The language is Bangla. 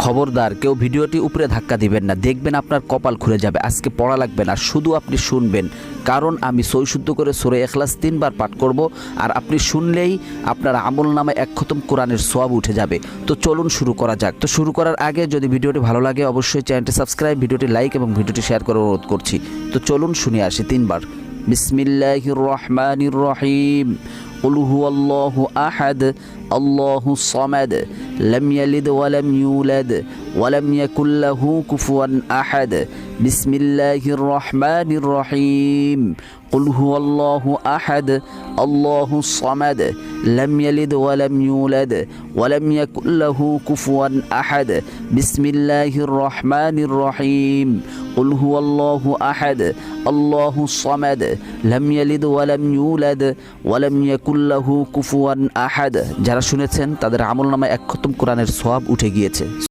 খবরদার কেউ ভিডিওটি উপরে ধাক্কা দিবেন না, দেখবেন আপনার কপাল খুলে যাবে। আজকে পড়া লাগবে না, শুধু আপনি শুনবেন, কারণ আমি সই শুদ্ধ করে সূরা ইখলাস 3 বার পাঠ করব, আর আপনি শুনলেই আপনার আমলনামায় এক খতম কোরআনের সওয়াব উঠে যাবে। তো চলুন শুরু করা যাক। তো শুরু করার আগে যদি ভিডিওটি ভালো লাগে অবশ্যই চ্যানেলটি সাবস্ক্রাইব, ভিডিওটি লাইক এবং ভিডিওটি শেয়ার করার অনুরোধ করছি। তো চলুন শুনে আসি 3 বার। বিসমিল্লাহির রহমানির রহিম। قل هو الله أحد الله الصمد لم يلد ولم يولد ولم يكن له كفوا أحد بسم الله الرحمن الرحيم قل هو الله أحد الله الصمد لم يلد ولم يولد ولم يكن له كفوا أحد بسم الله الرحمن الرحيم قل هو الله أحد الله الصمد لم يلد ولم يولد ولم يكن له كفوا أحد। যারা শুনেছেন তাদের আমলনামায় এক খতম কোরআনের সওয়াব উঠে গিয়েছে।